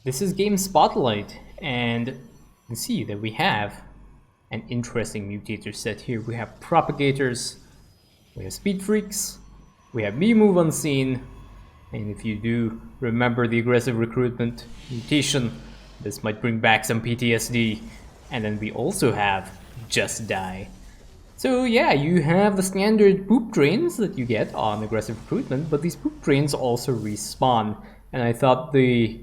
This is Game Spotlight, and you can see that we have an interesting mutator set here. We have Propagators, we have Speed Freaks, we have Me Move Unseen, and if you do remember the aggressive recruitment mutation, this might bring back some PTSD. And then we also have Just Die. So yeah, you have the standard poop trains that you get on aggressive recruitment, but these poop trains also respawn. And I thought the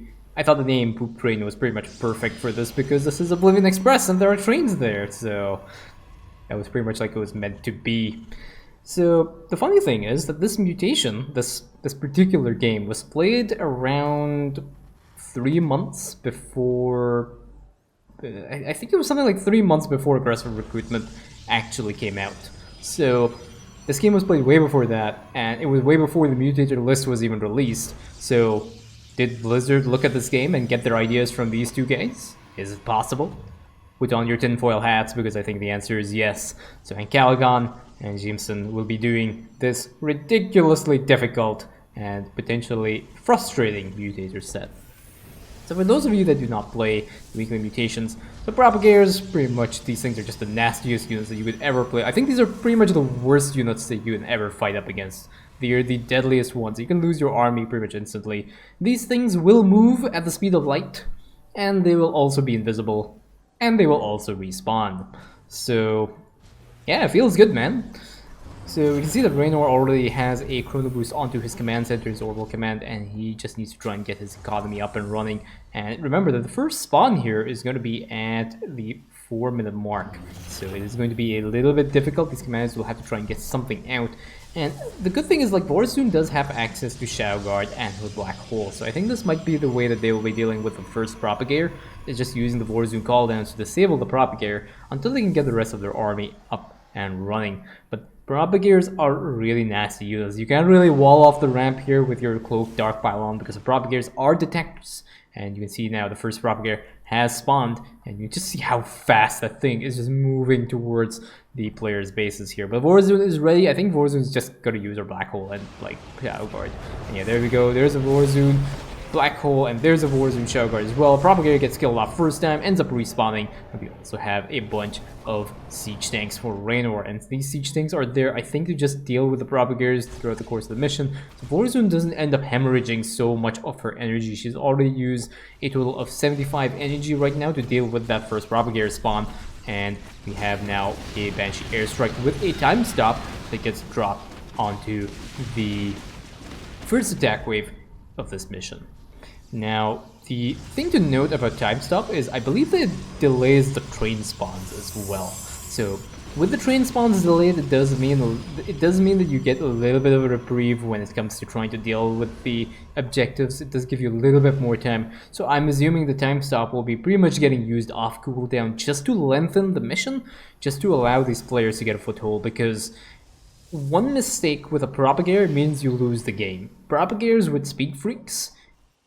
name Poop Train was pretty much perfect for this because this is Oblivion Express and there are trains there, so that was pretty much like it was meant to be. So the funny thing is that this mutation, this particular game, was played around 3 months before. I think it was something like 3 months before aggressive recruitment actually came out. So this game was played way before that, and it was way before the mutator list was even released. So did Blizzard look at this game and get their ideas from these two guys? Is it possible? Put on your tinfoil hats, because I think the answer is yes. So Ancalagon and Ziemson will be doing this ridiculously difficult and potentially frustrating mutator set. So for those of you that do not play weekly mutations, the Propagators, pretty much these things are just the nastiest units that you could ever play. I think these are pretty much the worst units that you can ever fight up against. They are the deadliest ones. You can lose your army pretty much instantly. These things will move at the speed of light, and they will also be invisible, and they will also respawn. So yeah, it feels good, man. So we can see that Raynor already has a chrono boost onto his command center, his orbital command, and he just needs to try and get his economy up and running. And remember that the first spawn here is going to be at the 4-minute mark. So it is going to be a little bit difficult. These commanders will have to try and get something out. And the good thing is, like, Warzone does have access to Shadow Guard and the Black Hole. So I think this might be the way that they will be dealing with the first Propagator, is just using the Warzone cooldowns to disable the Propagator until they can get the rest of their army up and running. But Propagators are really nasty units. You can't really wall off the ramp here with your Cloak Dark Pylon because the Propagators are detectors. And you can see now the first Propagator has spawned, and you just see how fast that thing is just moving towards the players' bases here. But Warzone is ready. I think Warzone is just gonna use our Black Hole and like Shadow Guard. And yeah, there we go. There's a Warzone Black Hole, and there's a Warzone Shadow Guard as well. Propagator gets killed off first time, ends up respawning, and we also have a bunch of siege tanks for Raynor. And these siege tanks are there, I think, to just deal with the Propagators throughout the course of the mission. So Warzone doesn't end up hemorrhaging so much of her energy. She's already used a total of 75 energy right now to deal with that first Propagator spawn. And we have now a Banshee airstrike with a time stop that gets dropped onto the first attack wave of this mission. Now, the thing to note about time stop is I believe that it delays the train spawns as well. So with the train spawns delayed, it does mean that you get a little bit of a reprieve when it comes to trying to deal with the objectives. It does give you a little bit more time. So I'm assuming the time stop will be pretty much getting used off cooldown just to lengthen the mission, just to allow these players to get a foothold, because one mistake with a Propagator means you lose the game. Propagators with Speed Freaks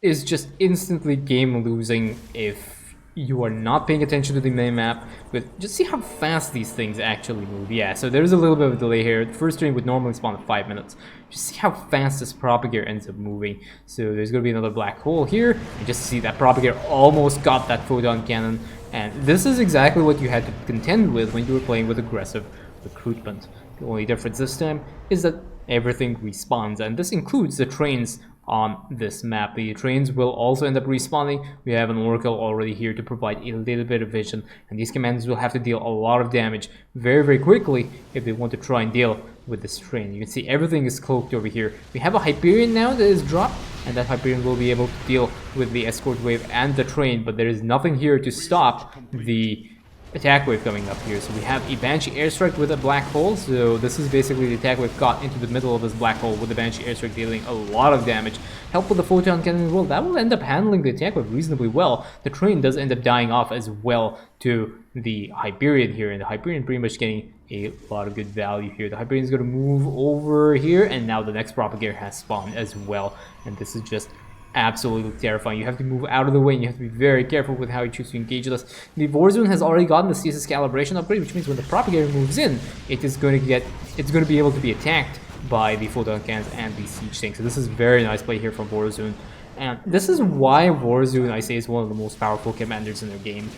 is just instantly game losing if you are not paying attention to the minimap. But just see how fast these things actually move. Yeah, so there's a little bit of a delay here. The first train would normally spawn in 5 minutes. Just see how fast this Propagator ends up moving. So there's going to be another Black Hole here, and just see that Propagator almost got that photon cannon. And this is exactly what you had to contend with when you were playing with aggressive recruitment. The only difference this time is that everything respawns, and this includes the trains on this map. The trains will also end up respawning. We have an Oracle already here to provide a little bit of vision, and these commanders will have to deal a lot of damage very, very quickly if they want to try and deal with this train. You can see everything is cloaked over here. We have a Hyperion now that is dropped, and that Hyperion will be able to deal with the escort wave and the train, but there is nothing here to stop the attack wave coming up here. So we have a Banshee airstrike with a Black Hole. So this is basically the attack wave got into the middle of this Black Hole with the Banshee airstrike dealing a lot of damage. Help with the photon cannon as well. That will end up handling the attack wave reasonably well. The train does end up dying off as well to the Hyperion here, and the Hyperion pretty much getting a lot of good value here. The Hyperion is going to move over here, and now the next Propagator has spawned as well, and this is just absolutely terrifying. You have to move out of the way, and you have to be very careful with how you choose to engage this. The Warzone has already gotten the CSS calibration upgrade, which means when the Propagator moves in, it's going to be able to be attacked by the photon cannons and the siege tanks. So this is very nice play here from Warzone. And this is why Warzone, I say, is one of the most powerful commanders in the game.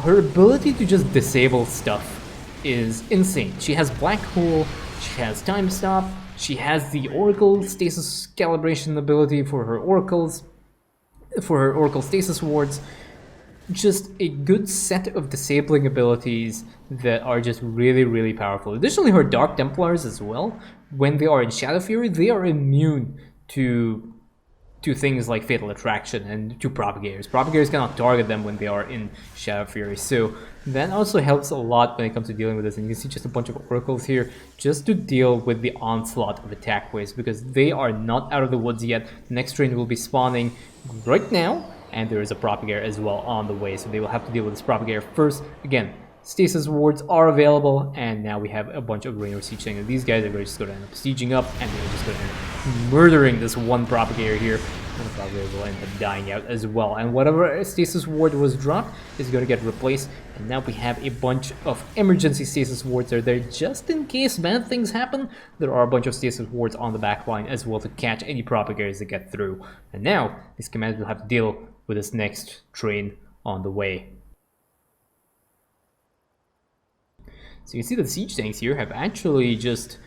Her ability to just disable stuff is insane. She has Black Hole, she has Time Stop, she has the Oracle Stasis Calibration ability for her Oracles, for her Oracle Stasis wards. Just a good set of disabling abilities that are just really, really powerful. Additionally, her Dark Templars as well, when they are in Shadow Fury, they are immune to things like Fatal Attraction and to Propagators. Propagators cannot target them when they are in Shadow Fury, so that also helps a lot when it comes to dealing with this. And you can see just a bunch of Oracles here just to deal with the onslaught of attack waves, because they are not out of the woods yet. The next train will be spawning right now, and there is a Propagator as well on the way, so they will have to deal with this Propagator first. Again, Stasis wards are available, and now we have a bunch of Raynor Siege Tanks. And these guys are just going to end up sieging up, and they're just going to end up murdering this one Propagator here. And the Propagator will end up dying out as well. And whatever Stasis ward was dropped is going to get replaced. And now we have a bunch of emergency Stasis wards that are there just in case bad things happen. There are a bunch of Stasis wards on the back line as well to catch any Propagators that get through. And now these commanders will have to deal with this next train on the way. So you can see the siege tanks here have actually just...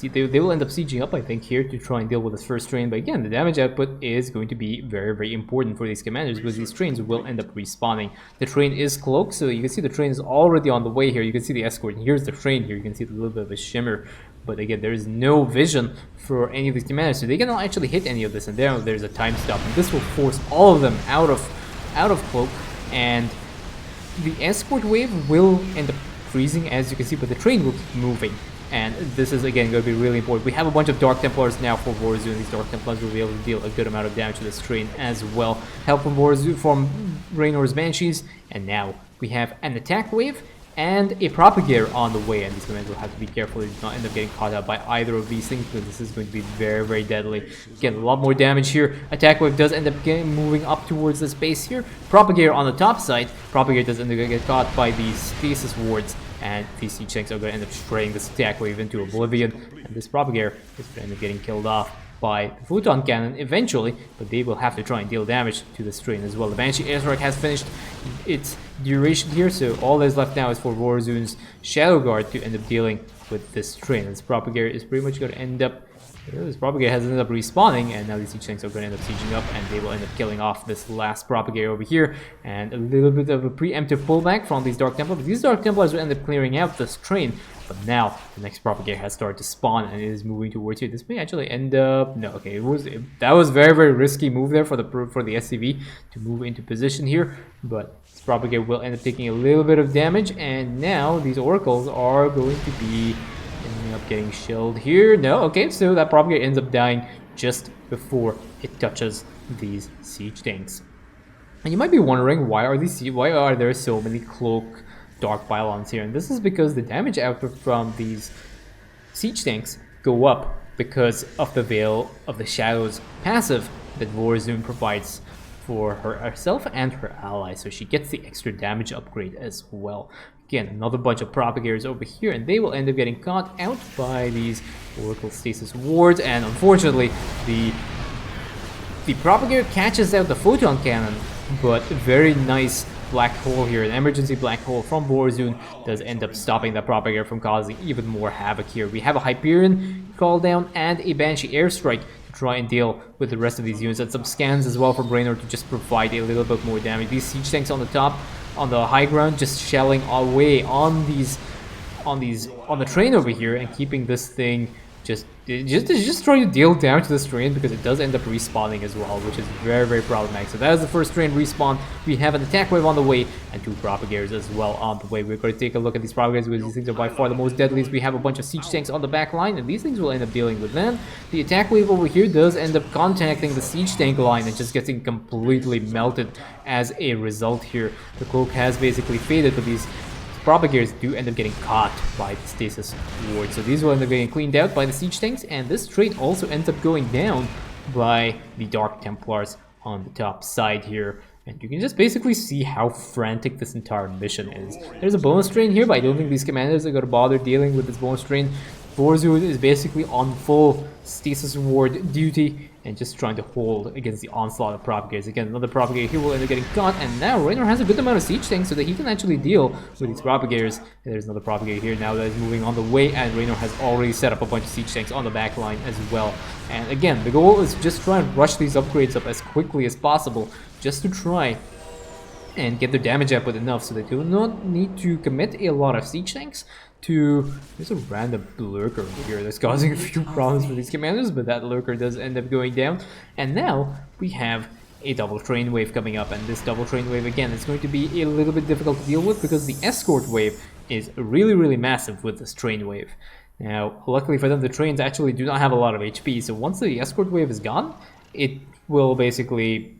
they will end up sieging up, I think, here to try and deal with this first train. But again, the damage output is going to be very, very important for these commanders, because these trains will end up respawning. The train is cloaked, so you can see the train is already on the way here. You can see the escort, and here's the train here. You can see a little bit of a shimmer. But again, there is no vision for any of these commanders, so they cannot actually hit any of this. And there's a time stop, and this will force all of them out of cloak. And the escort wave will end up freezing, as you can see, but the train will keep moving. And this is, again, going to be really important. We have a bunch of Dark Templars now for Warzone. These Dark Templars will be able to deal a good amount of damage to this train as well. Help from Warzone, from Raynor's Banshees. And now we have an attack wave and a Propagator on the way. And these commanders will have to be careful to not end up getting caught out by either of these things, because this is going to be very, very deadly. Again, a lot more damage here. Attack wave does end up moving up towards this base here. Propagator on the top side. Propagator does end up getting caught by these Stasis wards. And these siege tanks are going to end up spraying this attack wave into oblivion. And this Propagator is going to end up getting killed off by the Photon Cannon eventually, but they will have to try and deal damage to this train as well. The Banshee airstrike has finished its duration here, so all that is left now is for Warzone's Shadow Guard to end up dealing with this train. This Propagator is pretty much going to end up... This Propagator has ended up respawning, and now these siege tanks are going to end up sieging up, and they will end up killing off this last Propagator over here. And a little bit of a preemptive pullback from these Dark Templars. These Dark Templars will end up clearing out this train, but now the next Propagator has started to spawn, and it is moving towards here. This may actually end up... No, okay, that was very, very risky move there for the SCV to move into position here, but this Propagator will end up taking a little bit of damage, and now these Oracles are going to be ending up getting shelled here. No, okay, so that Propagator ends up dying just before it touches these siege tanks. And you might be wondering, why are there so many cloak dark pylons here? And this is because the damage output from these siege tanks go up because of the Veil of the Shadows passive that Warzone provides for herself and her allies, so she gets the extra damage upgrade as well. Again, another bunch of Propagators over here, and they will end up getting caught out by these Oracle Stasis wards, and unfortunately, the Propagator catches out the Photon Cannon, but a very nice black hole here, an emergency black hole from Warzone does end up stopping the Propagator from causing even more havoc here. We have a Hyperion call down and a Banshee airstrike to try and deal with the rest of these units, and some scans as well from Raynor to just provide a little bit more damage. These siege tanks on the top, on the high ground, just shelling away on the train over here and keeping this thing just trying to deal damage to this train, because it does end up respawning as well, which is very, very problematic. So that is the first train respawn. We have an attack wave on the way and two Propagators as well on the way. We're going to take a look at these Propagators, because these things are by far the most deadliest. We have a bunch of siege tanks on the back line, and these things will end up dealing with them. The attack wave over here does end up contacting the siege tank line and just getting completely melted as a result here. The cloak has basically faded, but these Propagators do end up getting caught by the Stasis ward, so these will end up getting cleaned out by the siege tanks, and this train also ends up going down by the Dark Templars on the top side here. And you can just basically see how frantic this entire mission is. There's a bonus train here, but I don't think these commanders are going to bother dealing with this bonus train Warzone is basically on full stasis ward duty and just trying to hold against the onslaught of Propagators. Again, another Propagator here will end up getting caught, and now Raynor has a good amount of siege tanks so that he can actually deal with these Propagators. And there's another Propagator here now that is moving on the way, and Raynor has already set up a bunch of siege tanks on the back line as well. And again, the goal is just try and rush these upgrades up as quickly as possible, just to try and get their damage up with enough so they do not need to commit a lot of siege tanks to... There's a random lurker over here that's causing a few problems for these commanders, but that lurker does end up going down. And now we have a double train wave coming up, and this double train wave again is going to be a little bit difficult to deal with because the escort wave is really massive with this train wave. Now, luckily for them, the trains actually do not have a lot of HP, so once the escort wave is gone, it will basically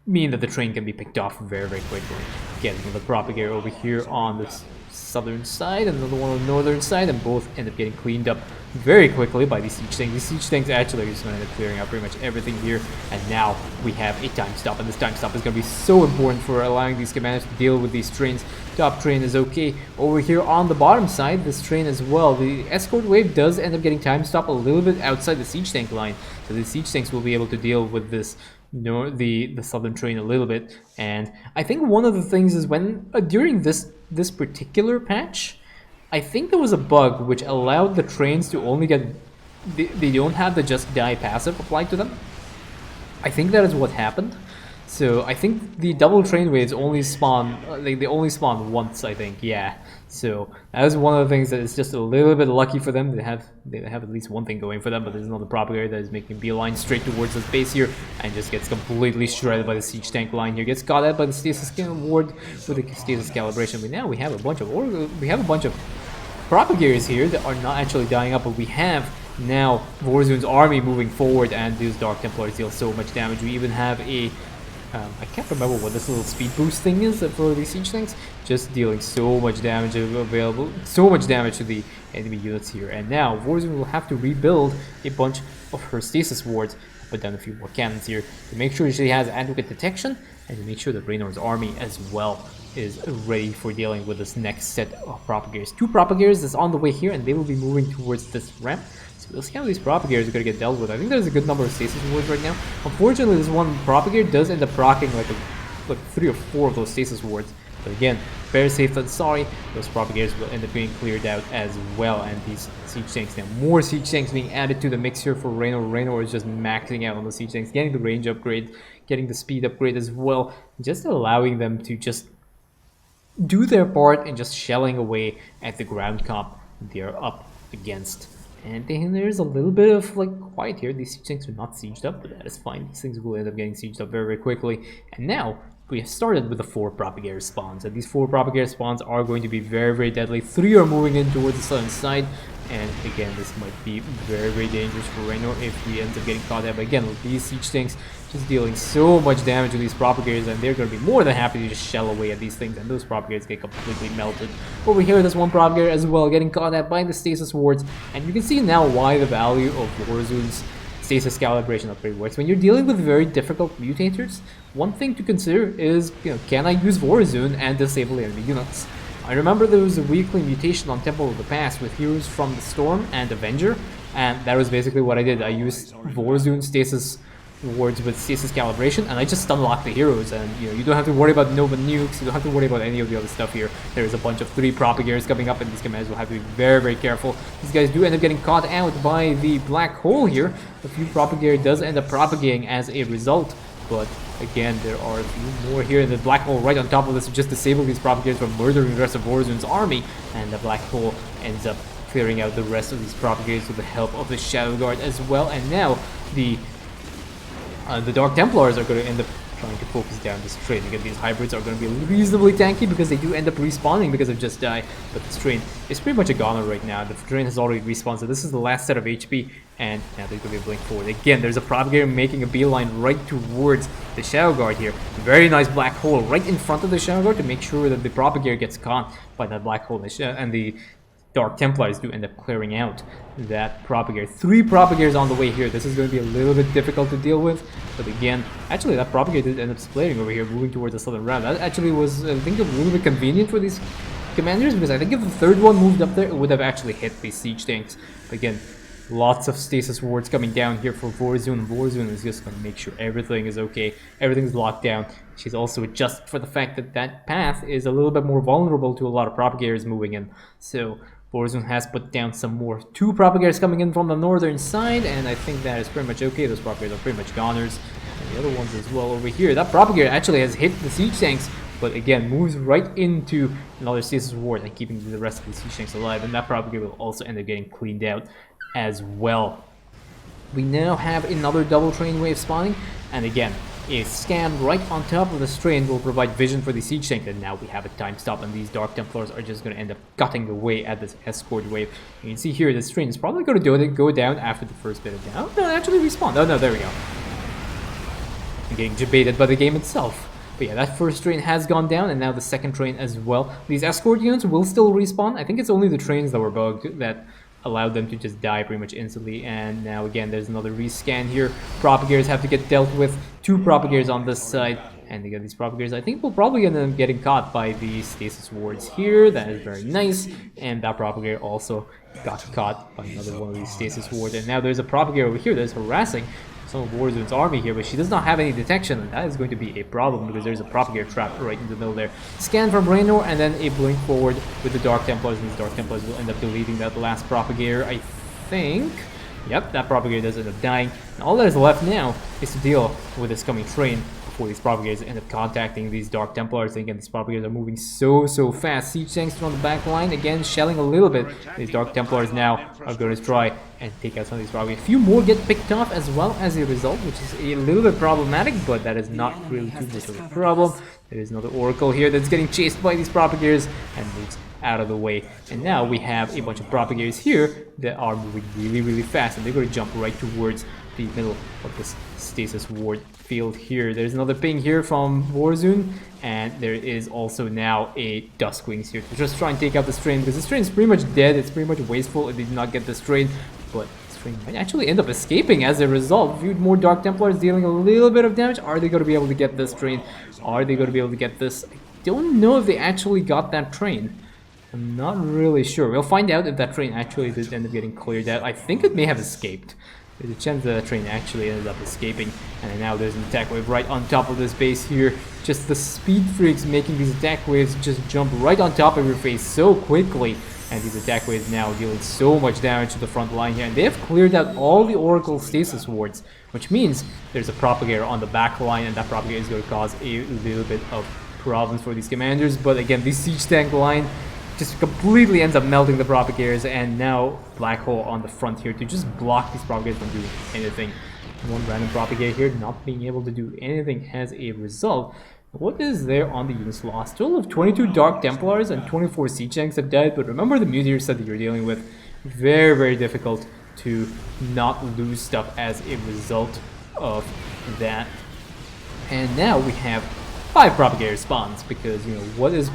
mean that the train can be picked off very quickly. Again, the Propagator over here on this southern side, and another one on the northern side, and both end up getting cleaned up very quickly by these siege tanks. These siege tanks actually are just going to end up clearing out pretty much everything here, and now we have a time stop, and this time stop is going to be so important for allowing these commanders to deal with these trains. Top train is okay. Over here on the bottom side, this train as well, the escort wave does end up getting time stop a little bit outside the siege tank line, so the siege tanks will be able to deal with this, the southern train a little bit. And I think one of the things is when during this particular patch, I think there was a bug which allowed the trains to only get they don't have the just die passive applied to them. I think that is what happened. So I think the double train waves only spawn, they only spawn once, I think, yeah. So that is one of the things that is just a little bit lucky for them. They have at least one thing going for them, but there's another Propagator that is making beeline straight towards this base here and just gets completely shredded by the siege tank line here. Gets caught out by the stasis ward with the stasis calibration. But now we have a bunch of Propagators here that are not actually dying up, but we have now Warzone's army moving forward, and these Dark Templars deal so much damage. We even have a I can't remember what this little speed boost thing is for these siege tanks, just dealing so much damage to the enemy units here. And now Warzone will have to rebuild a bunch of her stasis wards, put down a few more cannons here to make sure she has adequate detection, and to make sure that Raynor's army as well is ready for dealing with this next set of Propagators. Two Propagators is on the way here, and they will be moving towards this ramp. So we'll see how these Propagators are going to get dealt with. I think there's a good number of stasis wards right now. Unfortunately, this one Propagator does end up proccing like 3 or 4 of those stasis wards. But again, better safe than sorry. Those Propagators will end up being cleared out as well. And these siege tanks now, more siege tanks being added to the mix here for Raynor. Raynor is just maxing out on the siege tanks, getting the range upgrade, getting the speed upgrade as well, just allowing them to just do their part and just shelling away at the ground comp they're up against. And there's a little bit of quiet here. These siege tanks are not sieged up, but that is fine. These things will end up getting sieged up very quickly. And now we have started with the 4 Propagator spawns, and these 4 Propagator spawns are going to be very deadly. 3 are moving in towards the southern side, and again, this might be very dangerous for Raynor if he ends up getting caught out. But again, with these siege tanks just dealing so much damage to these Propagators, and they're going to be more than happy to just shell away at these things, and those Propagators get completely melted. Over here, there's one Propagator as well getting caught out by the stasis wards, and you can see now why the value of Warzone's stasis calibration upgrade works. When you're dealing with very difficult mutators, one thing to consider is, can I use Warzone and disable enemy units? I remember there was a weekly mutation on Temple of the Past with heroes from the Storm and Avenger, and that was basically what I did. I used Warzone stasis wards with stasis calibration, and I just stun lock the heroes, and you don't have to worry about Nova nukes, you don't have to worry about any of the other stuff here. There's a bunch of 3 Propagators coming up, and these commanders will have to be very careful. These guys do end up getting caught out by the black hole here. A few Propagator does end up propagating as a result, but again, there are a few more here, and the black hole right on top of this to just disable these Propagators from murdering the rest of Warzone's army, and the black hole ends up clearing out the rest of these Propagators with the help of the Shadow Guard as well. And now the Dark Templars are going to end up trying to focus down this train. Again, these hybrids are going to be reasonably tanky because they do end up respawning because of Just Die, but this train is pretty much a goner right now. The train has already respawned, so this is the last set of HP, and now there's going to be a blink forward. Again, there's a Propagator making a beeline right towards the Shadow Guard here. Very nice black hole right in front of the Shadow Guard to make sure that the Propagator gets caught by that black hole, and the Dark Templars do end up clearing out that Propagator. 3 Propagators on the way here. This is going to be a little bit difficult to deal with, but again, actually that Propagator did end up splitting over here, moving towards the southern round. That actually was, I think, a little bit convenient for these commanders, because I think if the third one moved up there, it would have actually hit these siege tanks. But again, lots of stasis wards coming down here for Warzone. Warzone is just going to make sure everything is okay, everything's locked down. She's also adjusted for the fact that that path is a little bit more vulnerable to a lot of propagators moving in. So Warzone has put down some more 2 propagators coming in from the northern side, and I think that is pretty much okay. Those propagators are pretty much goners. And the other ones as well over here. That propagator actually has hit the siege tanks, but again moves right into another stasis ward and keeping the rest of the siege tanks alive. And that propagator will also end up getting cleaned out as well. We now have another double train wave spawning, and again a scan right on top of the train will provide vision for the siege tank. And now we have a time stop, and these Dark Templars are just going to end up cutting away at this escort wave. You can see here this train is probably going to go down after the first bit of down. No, it actually respawned. Oh no, there we go. I'm getting debated by the game itself. But yeah, that first train has gone down, and now the second train as well. These escort units will still respawn. I think it's only the trains that were bugged that allowed them to just die pretty much instantly. And now again, there's another rescan here. Propagators have to get dealt with. 2 propagators on this side. And again, these propagators, I think, will probably end up getting caught by the stasis wards here. That is very nice. And that propagator also got caught by another one of these stasis wards. And now there's a propagator over here that's harassing some of Warzone's army here, but she does not have any detection, and that is going to be a problem because there's a propagator trap right in the middle there. Scan from Raynor, and then a blink forward with the Dark Templars, and these Dark Templars will end up deleting that last propagator, I think. Yep, that propagator does end up dying. And all that is left now is to deal with this coming train before these propagators end up contacting these Dark Templars. And again, these propagators are moving so fast. Siege tanks from the back line, again, shelling a little bit. These Dark Templars now are going to try and take out some of these propagators. A few more get picked off as well as a result, which is a little bit problematic, but that is not really too much of a problem. There is another Oracle here that's getting chased by these propagators and moves out of the way. And now we have a bunch of propagators here that are moving really fast, and they're going to jump right towards the middle of this stasis ward field here. There's another ping here from Warzone, and there is also now a Duskwings here to just try and take out this train, because this train is pretty much dead. It's pretty much wasteful if they do not get this train, but this train might actually end up escaping as a result. A few more Dark Templars dealing a little bit of damage. Are they going to be able to get this train? Are they going to be able to get this? I don't know if they actually got that train. I'm not really sure. We'll find out if that train actually did end up getting cleared out. I think it may have escaped. There's a chance that the train actually ended up escaping. And now there's an attack wave right on top of this base here. Just the speed freaks making these attack waves just jump right on top of your face so quickly. And these attack waves now dealing so much damage to the front line here. And they have cleared out all the Oracle stasis wards, which means there's a propagator on the back line, and that propagator is going to cause a little bit of problems for these commanders. But again, this siege tank line just completely ends up melting the propagators, and now Black Hole on the front here to just block these propagators from doing anything. One random propagator here not being able to do anything as a result. What is there on the units lost? Total of 22 Dark Templars and 24 siege tanks have died, but remember the Mutator set that you're dealing with. Very difficult to not lose stuff as a result of that. And now we have 5 propagator spawns, because, you know, what is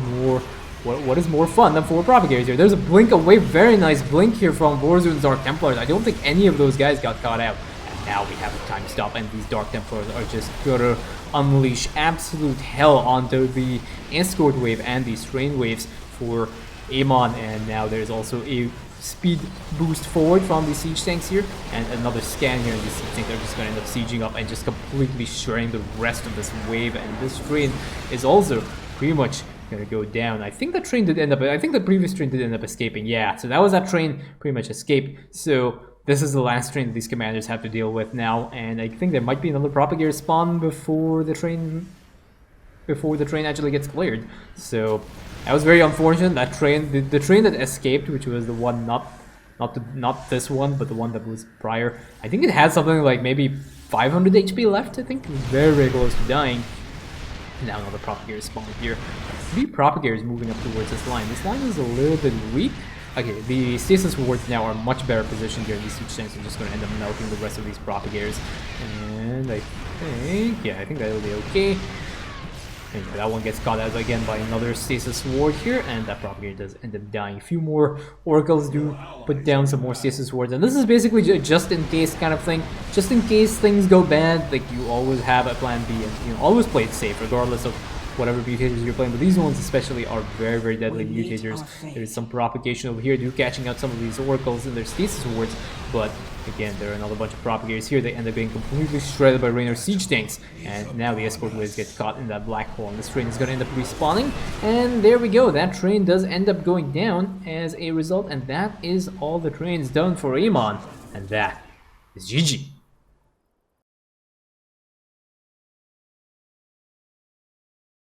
more fun than 4 propagators here? There's a blink away, very nice blink here from Warzone's Dark Templars. I don't think any of those guys got caught out. And now we have a time stop, and these Dark Templars are just gonna unleash absolute hell onto the escort wave and these train waves for Amon. And now there's also a speed boost forward from the siege tanks here, and another scan here, and these siege tanks are just going to end up sieging up and just completely shredding the rest of this wave. And this train is also pretty much gonna go down. I think the train did end up, I think the previous train did end up escaping. Yeah, so that was that train pretty much escaped. So this is the last train that these commanders have to deal with now, and I think there might be another propagator spawn before the train actually gets cleared. So that was very unfortunate. That train, the train that escaped, which was the one not this one, but the one that was prior, I think it had something like maybe 500 HP left. I think it was very close to dying. Now another propagator spawn here. 3 propagators moving up towards this line. This line is a little bit weak. Okay, the stasis wards now are much better positioned here. These siege tanks are just going to end up melting the rest of these propagators. And I think that'll be okay. And that one gets caught out again by another stasis ward here, and that propagator does end up dying. A few more oracles do put down some more stasis wards, and this is basically just in case kind of thing. Just in case things go bad, like, you always have a plan B, and you know, always play it safe regardless of whatever mutators you're playing, but these ones especially are very, very deadly mutators. There's some propagation over here, catching out some of these oracles and their stasis wards, but again, there are another bunch of propagators here. They end up getting completely shredded by Raynor siege tanks, and now the escort waves get caught in that black hole, and this train is going to end up respawning, and there we go. That train does end up going down as a result, and that is all the trains done for Amon, and that is GG.